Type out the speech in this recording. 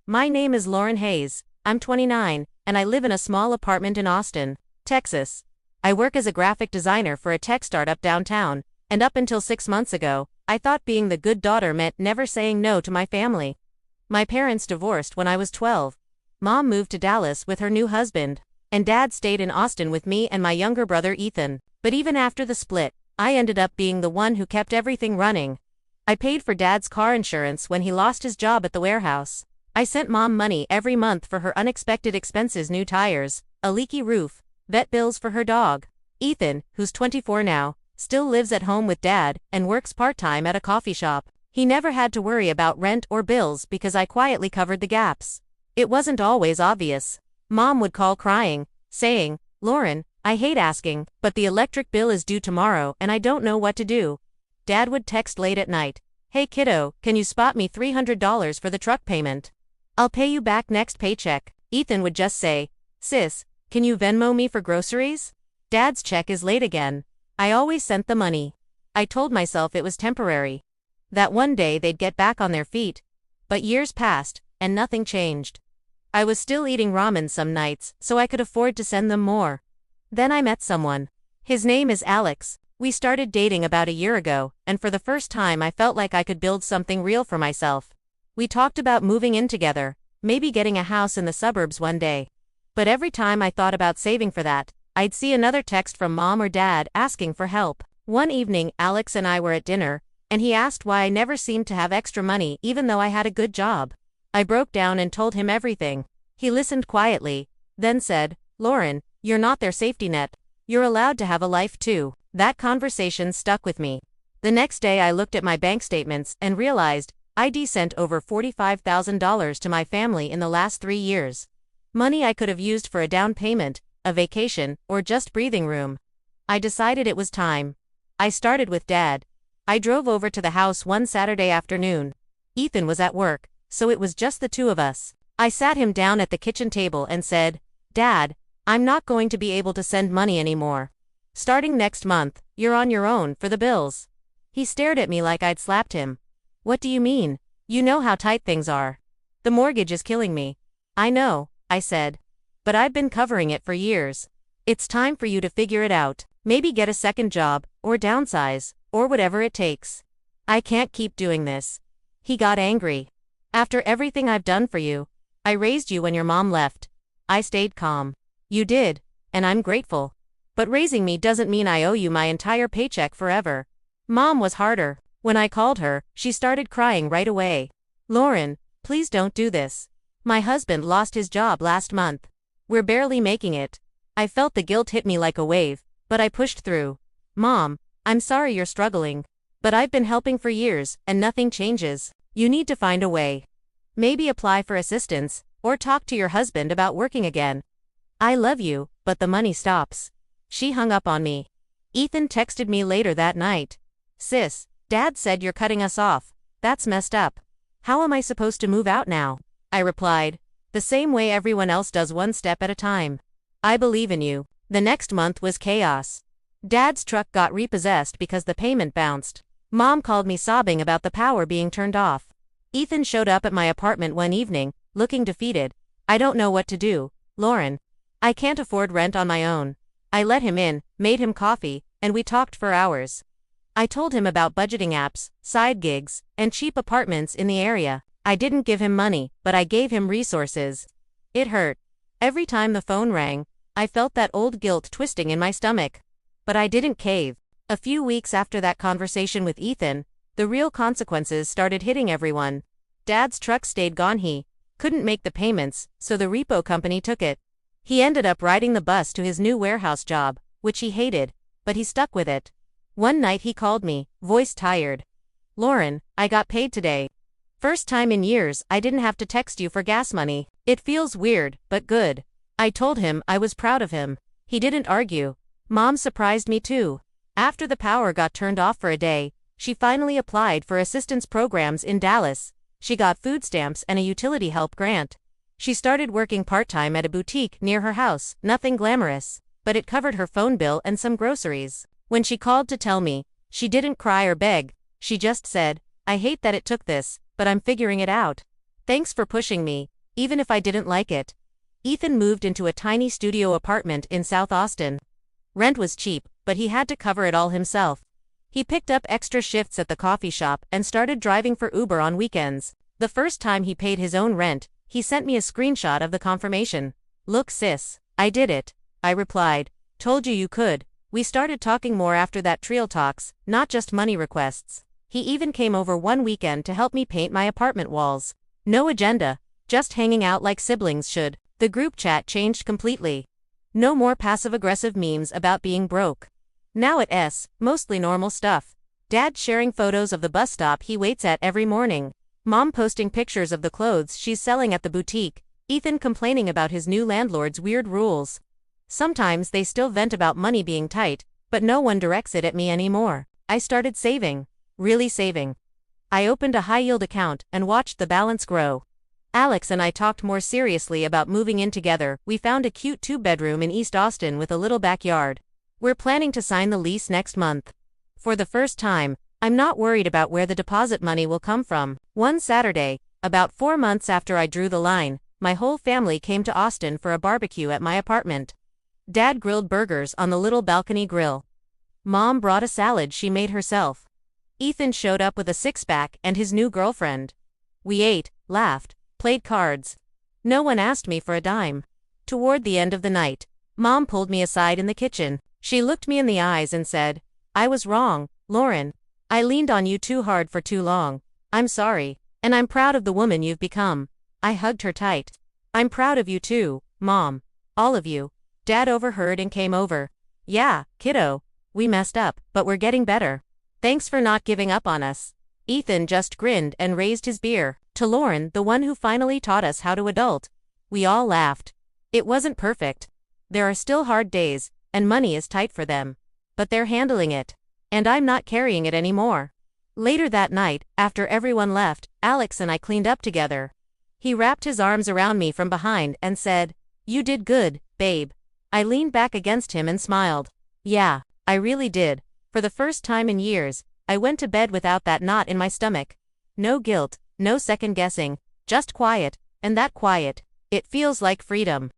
My name is Lauren Hayes. I'm 29, and I live in a small apartment in Austin, Texas. I work as a graphic designer for a tech startup downtown, and up until 6 months ago, I thought being the good daughter meant never saying no to my family. My parents divorced when I was 12. Mom moved to Dallas with her new husband, and Dad stayed in Austin with me and my younger brother Ethan. But even after the split, I ended up being the one who kept everything running. I paid for Dad's car insurance when he lost his job at the warehouse. I sent Mom money every month for her unexpected expenses: new tires, a leaky roof, vet bills for her dog. Ethan, who's 24 now, still lives at home with Dad and works part-time at a coffee shop. He never had to worry about rent or bills because I quietly covered the gaps. It wasn't always obvious. Mom would call crying, saying, "Lauren, I hate asking, but the electric bill is due tomorrow and I don't know what to do." Dad would text late at night, "Hey kiddo, can you spot me $300 for the truck payment? I'll pay you back next paycheck." Ethan would just say, "Sis, can you Venmo me for groceries? Dad's check is late again." I always sent the money. I told myself it was temporary, that one day they'd get back on their feet. But years passed, and nothing changed. I was still eating ramen some nights, so I could afford to send them more. Then I met someone. His name is Alex. We started dating about a year ago, and for the first time I felt like I could build something real for myself. We talked about moving in together, maybe getting a house in the suburbs one day. But every time I thought about saving for that, I'd see another text from Mom or Dad asking for help. One evening, Alex and I were at dinner, and he asked why I never seemed to have extra money even though I had a good job. I broke down and told him everything. He listened quietly, then said, "Lauren, you're not their safety net. You're allowed to have a life too." That conversation stuck with me. The next day I looked at my bank statements and realized I'd sent over $45,000 to my family in the last 3 years. Money I could have used for a down payment, a vacation, or just breathing room. I decided it was time. I started with Dad. I drove over to the house one Saturday afternoon. Ethan was at work, so it was just the two of us. I sat him down at the kitchen table and said, "Dad, I'm not going to be able to send money anymore. Starting next month, you're on your own for the bills." He stared at me like I'd slapped him. "What do you mean? You know how tight things are. The mortgage is killing me." "I know," I said. "But I've been covering it for years. It's time for you to figure it out. Maybe get a second job, or downsize, or whatever it takes. I can't keep doing this." He got angry. "After everything I've done for you, I raised you when your mom left." I stayed calm. "You did, and I'm grateful. But raising me doesn't mean I owe you my entire paycheck forever." Mom was harder. When I called her, she started crying right away. "Lauren, please don't do this. My husband lost his job last month. We're barely making it." I felt the guilt hit me like a wave, but I pushed through. "Mom, I'm sorry you're struggling. But I've been helping for years, and nothing changes. You need to find a way. Maybe apply for assistance, or talk to your husband about working again. I love you, but the money stops." She hung up on me. Ethan texted me later that night. "Sis, Dad said you're cutting us off. That's messed up. How am I supposed to move out now?" I replied, "The same way everyone else does, one step at a time. I believe in you." The next month was chaos. Dad's truck got repossessed because the payment bounced. Mom called me sobbing about the power being turned off. Ethan showed up at my apartment one evening, looking defeated. "I don't know what to do, Lauren. I can't afford rent on my own." I let him in, made him coffee, and we talked for hours. I told him about budgeting apps, side gigs, and cheap apartments in the area. I didn't give him money, but I gave him resources. It hurt. Every time the phone rang, I felt that old guilt twisting in my stomach. But I didn't cave. A few weeks after that conversation with Ethan, the real consequences started hitting everyone. Dad's truck stayed gone. He couldn't make the payments, so the repo company took it. He ended up riding the bus to his new warehouse job, which he hated, but he stuck with it. One night he called me, voice tired. "Lauren, I got paid today. First time in years I didn't have to text you for gas money. It feels weird, but good." I told him I was proud of him. He didn't argue. Mom surprised me too. After the power got turned off for a day, she finally applied for assistance programs in Dallas. She got food stamps and a utility help grant. She started working part-time at a boutique near her house, nothing glamorous, but it covered her phone bill and some groceries. When she called to tell me, she didn't cry or beg, she just said, "I hate that it took this, but I'm figuring it out." Thanks for pushing me, even if I didn't like it. Ethan moved into a tiny studio apartment in South Austin. Rent was cheap, but he had to cover it all himself. He picked up extra shifts at the coffee shop and started driving for Uber on weekends. The first time he paid his own rent, he sent me a screenshot of the confirmation. "Look sis, I did it," I replied. "Told you you could." We started talking more after that, trial talks, not just money requests. He even came over one weekend to help me paint my apartment walls. No agenda, just hanging out like siblings should. The group chat changed completely. No more passive-aggressive memes about being broke. Now it's mostly normal stuff. Dad sharing photos of the bus stop he waits at every morning. Mom posting pictures of the clothes she's selling at the boutique. Ethan complaining about his new landlord's weird rules. Sometimes they still vent about money being tight, but no one directs it at me anymore. I started saving. Really saving. I opened a high-yield account and watched the balance grow. Alex and I talked more seriously about moving in together. We found a cute 2-bedroom in East Austin with a little backyard. We're planning to sign the lease next month. For the first time, I'm not worried about where the deposit money will come from. One Saturday, about 4 months after I drew the line, my whole family came to Austin for a barbecue at my apartment. Dad grilled burgers on the little balcony grill. Mom brought a salad she made herself. Ethan showed up with a six-pack and his new girlfriend. We ate, laughed, played cards. No one asked me for a dime. Toward the end of the night, Mom pulled me aside in the kitchen. She looked me in the eyes and said, "I was wrong, Lauren. I leaned on you too hard for too long. I'm sorry, and I'm proud of the woman you've become." I hugged her tight. "I'm proud of you too, Mom. All of you." Dad overheard and came over. "Yeah, kiddo. We messed up, but we're getting better. Thanks for not giving up on us." Ethan just grinned and raised his beer. "To Lauren, the one who finally taught us how to adult." We all laughed. It wasn't perfect. There are still hard days, and money is tight for them. But they're handling it. And I'm not carrying it anymore. Later that night, after everyone left, Alex and I cleaned up together. He wrapped his arms around me from behind and said, "You did good, babe." I leaned back against him and smiled. Yeah, I really did. For the first time in years, I went to bed without that knot in my stomach. No guilt, no second guessing, just quiet, and that quiet, it feels like freedom.